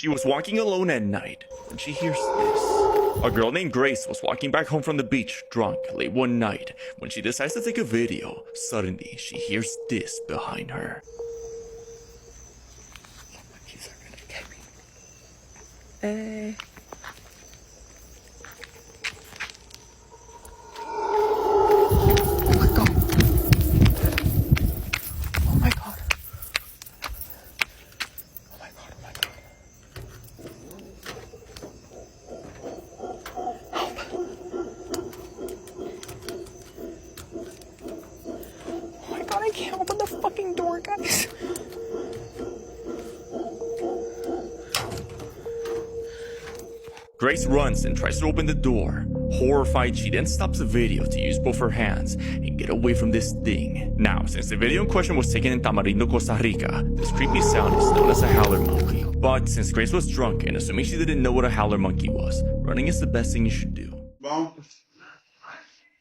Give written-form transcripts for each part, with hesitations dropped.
She was walking alone at night when she hears this. A girl named Grace was walking back home from the beach drunk late one night. When she decides to take a video, suddenly she hears this behind her. I can't open the fucking door, guys. Grace runs and tries to open the door. Horrified, she then stops the video to use both her hands and get away from this thing. Now, since the video in question was taken in Tamarindo, Costa Rica, this creepy sound is known as a howler monkey. But since Grace was drunk and assuming she didn't know what a howler monkey was, running is the best thing you should do. Bon.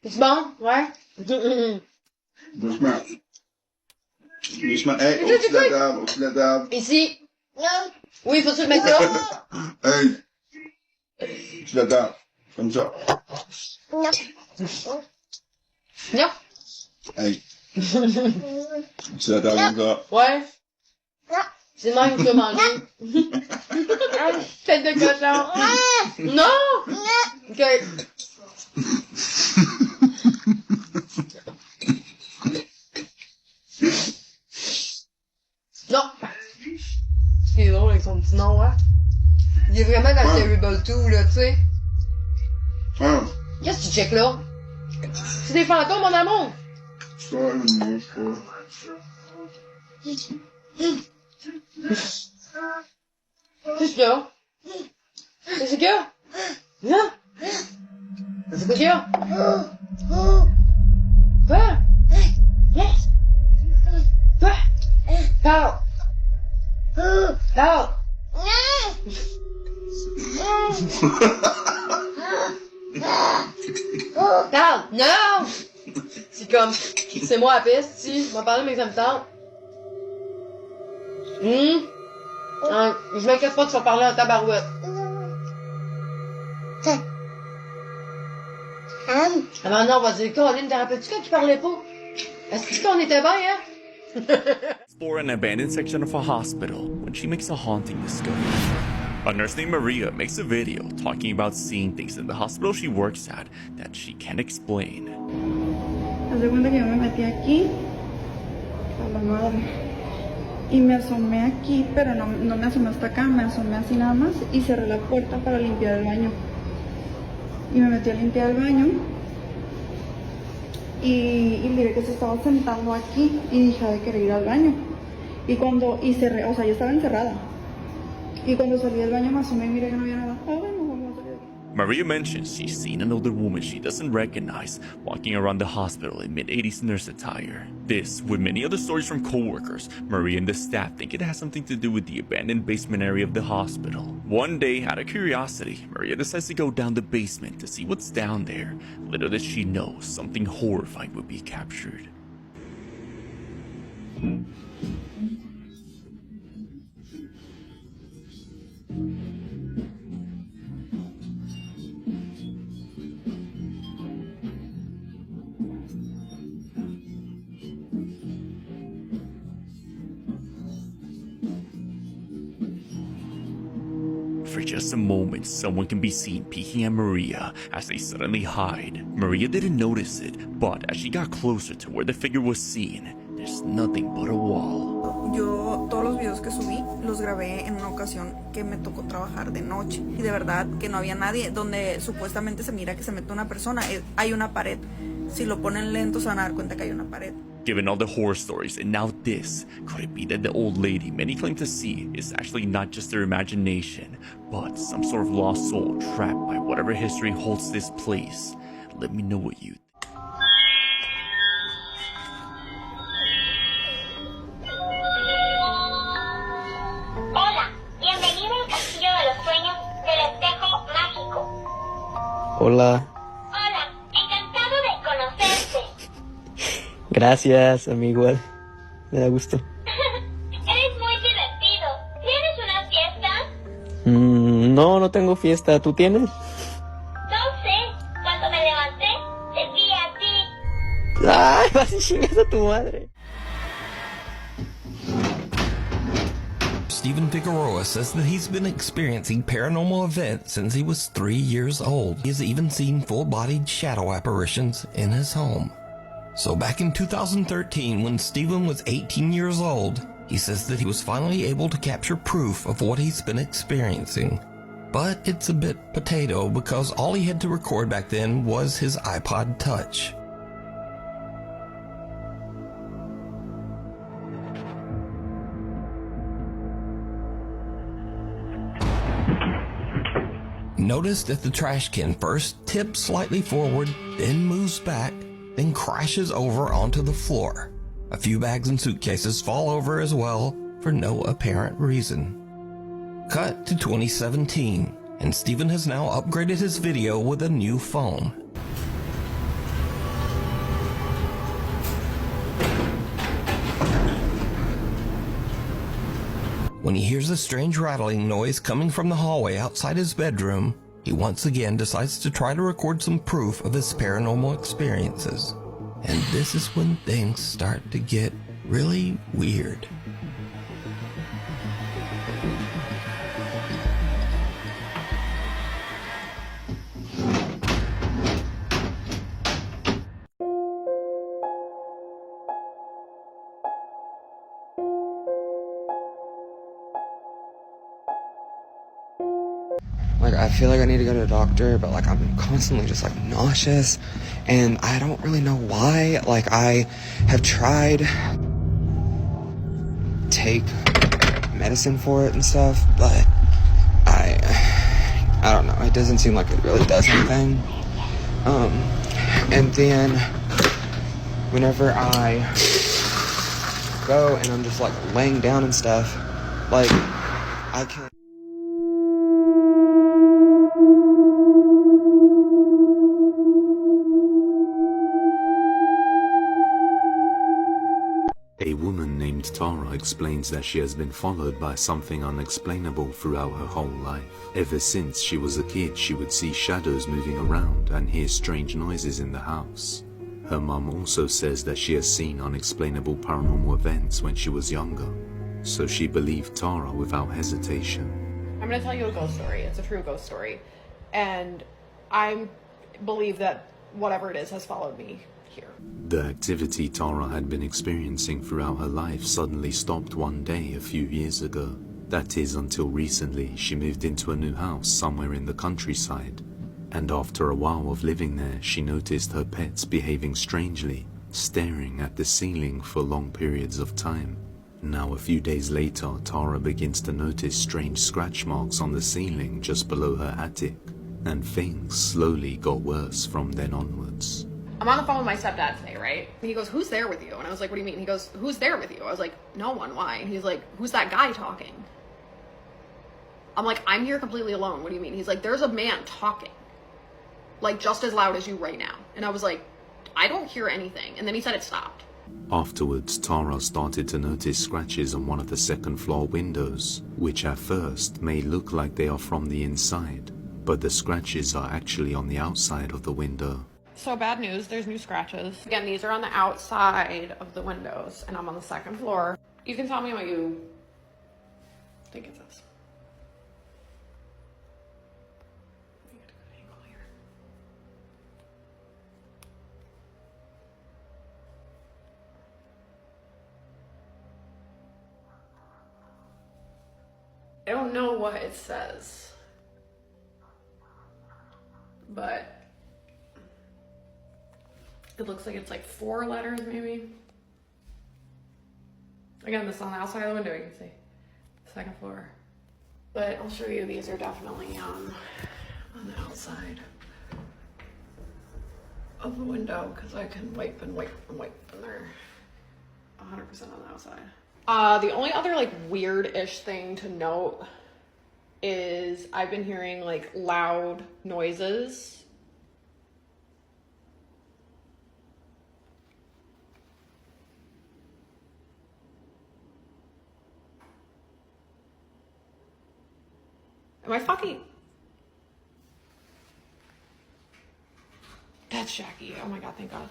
C'est bon? Ouais? Doucement. Doucement. Hey, au-dessus de la table, au-dessus de la table. Ici. Oui, faut-tu le mettre là? Hey. Au-dessus de la table. Comme ça. Non. Hey. Au-dessus de la table, comme ça. Ouais. C'est moi qui peux manger. Tête de cochon. Non! Ok. Non! C'est drôle avec son petit nom, hein? Il est vraiment dans le Terrible 2, là, tu sais. Qu'est-ce que tu checkes là? C'est des fantômes, mon amour! Ça, une mouche, quoi. Qu'est-ce qu'il y a? Qu'est-ce qu'il y a? Hein? C'est quoi qu'il y a? Quoi? Quoi? Parle! Parle! Parle! Non! C'est comme, c'est moi à piste, si, je m'en parler, mais ça me tente. Je m'inquiète pas que tu vas parler en tabarouette. Ah ben non, on va dire, Colin, t'as rappelles-tu quand tu parlais pas? Est-ce qu'on était bien, hein? Explore an abandoned section of a hospital when she makes a haunting discovery. A nurse named Maria makes a video talking about seeing things in the hospital she works at that she can't explain. Haz de cuenta que yo me metí aquí, a la madre, y me asomé aquí, pero no me asomé hasta acá, me asomé así nada más y cerré la puerta para limpiar el baño. Y me metí a limpiar el baño y miré que se estaba sentando aquí y dije de querer ir al baño. Y cerré, o sea, yo estaba encerrada. Y cuando salí del baño me asomé y miré que no había nada. Ah, bueno, vamos a salir de aquí. Maria mentions she's seen an older woman she doesn't recognize walking around the hospital in mid-80s nurse attire. This, with many other stories from co-workers, Maria and the staff think it has something to do with the abandoned basement area of the hospital. One day, out of curiosity, Maria decides to go down the basement to see what's down there. Little does she know, something horrifying would be captured. For just a moment, someone can be seen peeking at Maria as they suddenly hide. Maria didn't notice it, but as she got closer to where the figure was seen, there's nothing but a wall. Yo todos los videos que subí los grabé en una ocasión que me tocó trabajar de noche y de verdad que no había nadie. Donde supuestamente se mira que se mete una persona, hay una pared. Si lo ponen lento se van a dar cuenta que hay una pared. Given all the horror stories and now this, could it be that the old lady many claim to see is actually not just their imagination, but some sort of lost soul trapped by whatever history holds this place? Let me know what you think. Hola, bienvenido al Castillo de los Sueños del Espejo Mágico. Hola. Hola, encantado de conocerte. Gracias, a mí igual. Me da gusto. Eres muy divertido. ¿Tienes una fiesta? No, no tengo fiesta. ¿Tú tienes? No sé, cuando me levanté, te vi a ti. Ay, vas y chingas a tu madre. Stephen Figueroa says that he's been experiencing paranormal events since he was 3 years old. He has even seen full-bodied shadow apparitions in his home. So back in 2013, when Stephen was 18 years old, he says that he was finally able to capture proof of what he's been experiencing. But it's a bit potato because all he had to record back then was his iPod Touch. Notice that the trash can first tips slightly forward, then moves back, then crashes over onto the floor. A few bags and suitcases fall over as well for no apparent reason. Cut to 2017, and Stephen has now upgraded his video with a new phone. When he hears a strange rattling noise coming from the hallway outside his bedroom, he once again decides to try to record some proof of his paranormal experiences. And this is when things start to get really weird. Like, I feel like I need to go to the doctor, but like I'm constantly just like nauseous, and I don't really know why. Like, I have tried take medicine for it and stuff, but I don't know. It doesn't seem like it really does anything. And then whenever I go and I'm just like laying down and stuff, like I can. A woman named Tara explains that she has been followed by something unexplainable throughout her whole life. Ever since she was a kid, she would see shadows moving around and hear strange noises in the house. Her mum also says that she has seen unexplainable paranormal events when she was younger, so she believed Tara without hesitation. I'm going to tell you a ghost story. It's a true ghost story. And I believe that whatever it is has followed me here. The activity Tara had been experiencing throughout her life suddenly stopped one day a few years ago. That is, until recently she moved into a new house somewhere in the countryside. And after a while of living there, she noticed her pets behaving strangely, staring at the ceiling for long periods of time. Now, a few days later, Tara begins to notice strange scratch marks on the ceiling just below her attic, and things slowly got worse from then onwards. I'm on the phone with my stepdad today, right? And he goes, "Who's there with you?" And I was like, "What do you mean?" He goes, "Who's there with you?" I was like, "No one, why?" And he's like, "Who's that guy talking?" I'm like, "I'm here completely alone. What do you mean?" He's like, "There's a man talking, like just as loud as you right now." And I was like, "I don't hear anything." And then he said it stopped. Afterwards, Tara started to notice scratches on one of the second floor windows, which at first may look like they are from the inside, but the scratches are actually on the outside of the window. So bad news, there's new scratches. Again, these are on the outside of the windows, and I'm on the second floor. You can tell me what you think it says. I don't know what it says, but it looks like it's like 4 letters maybe. Again, this is on the outside of the window, you can see. Second floor. But I'll show you, these are definitely on the outside of the window, because I can wipe and wipe and wipe, and they're 100% on the outside. The only other like weird-ish thing to note is I've been hearing like loud noises. Am I fucking... That's Jackie. Oh my god, thank god.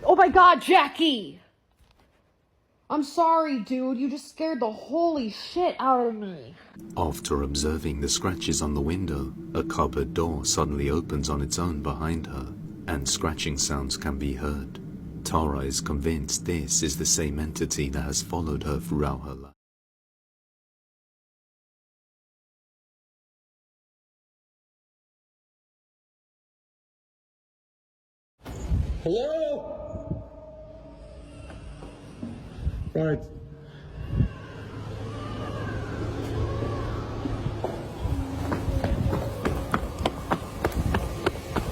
Oh my god, Jackie! I'm sorry, dude. You just scared the holy shit out of me. After observing the scratches on the window, a cupboard door suddenly opens on its own behind her, and scratching sounds can be heard. Tara is convinced this is the same entity that has followed her throughout her life. Hello? Right.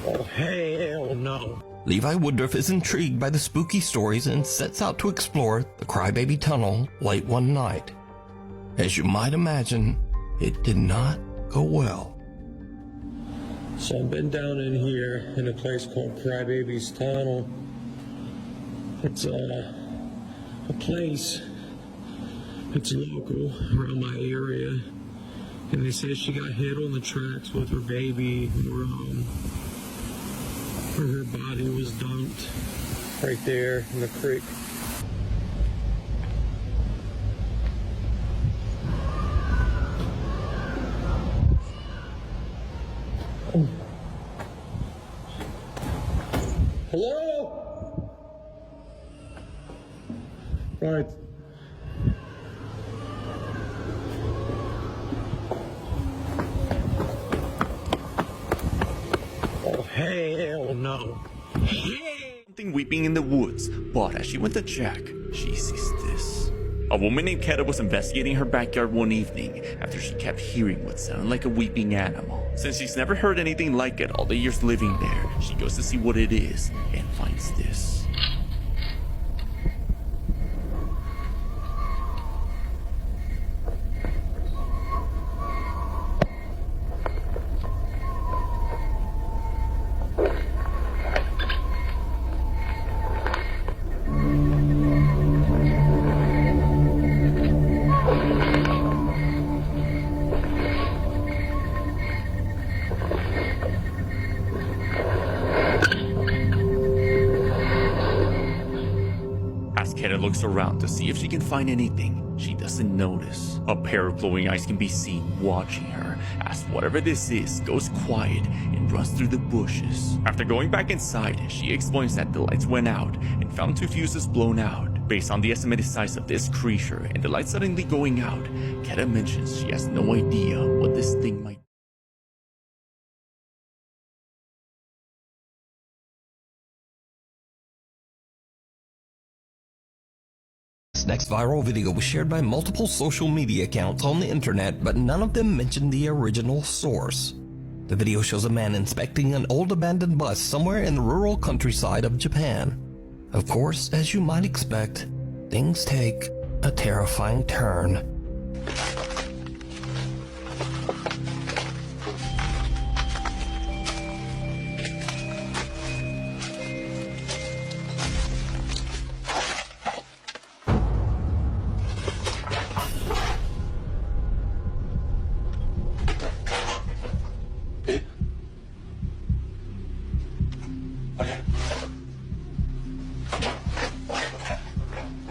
Oh, hell no. Levi Woodruff is intrigued by the spooky stories and sets out to explore the Crybaby Tunnel late one night. As you might imagine, it did not go well. So I've been down in here in a place called Crybaby's Tunnel. It's a place. It's local around my area. And they say she got hit on the tracks with her baby where her body was dumped right there in the creek. Oh. Hello? Right. Oh, hell no. Something weeping in the woods, but as she went to check, she sees this. A woman named Keta was investigating her backyard one evening after she kept hearing what sounded like a weeping animal. Since she's never heard anything like it all the years living there, she goes to see what it is and finds this. Keta looks around to see if she can find anything. She doesn't notice. A pair of glowing eyes can be seen watching her as whatever this is goes quiet and runs through the bushes. After going back inside, she explains that the lights went out and found 2 fuses blown out. Based on the estimated size of this creature and the light suddenly going out, Keta mentions she has no idea what this thing might be. This next viral video was shared by multiple social media accounts on the internet, but none of them mentioned the original source. The video shows a man inspecting an old abandoned bus somewhere in the rural countryside of Japan. Of course, as you might expect, things take a terrifying turn.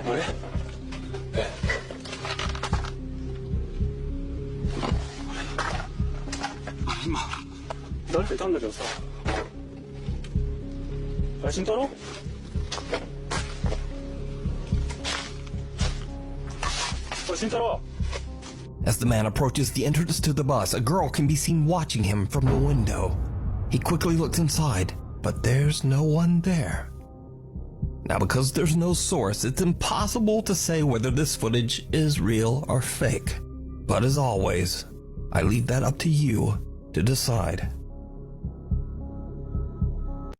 그래? 네. 임마, 널 왜 안 내렸어? 진짜로? 진짜로? As the man approaches the entrance to the bus, a girl can be seen watching him from the window. He quickly looks inside, but there's no one there. Now, because there's no source, it's impossible to say whether this footage is real or fake. But as always, I leave that up to you to decide.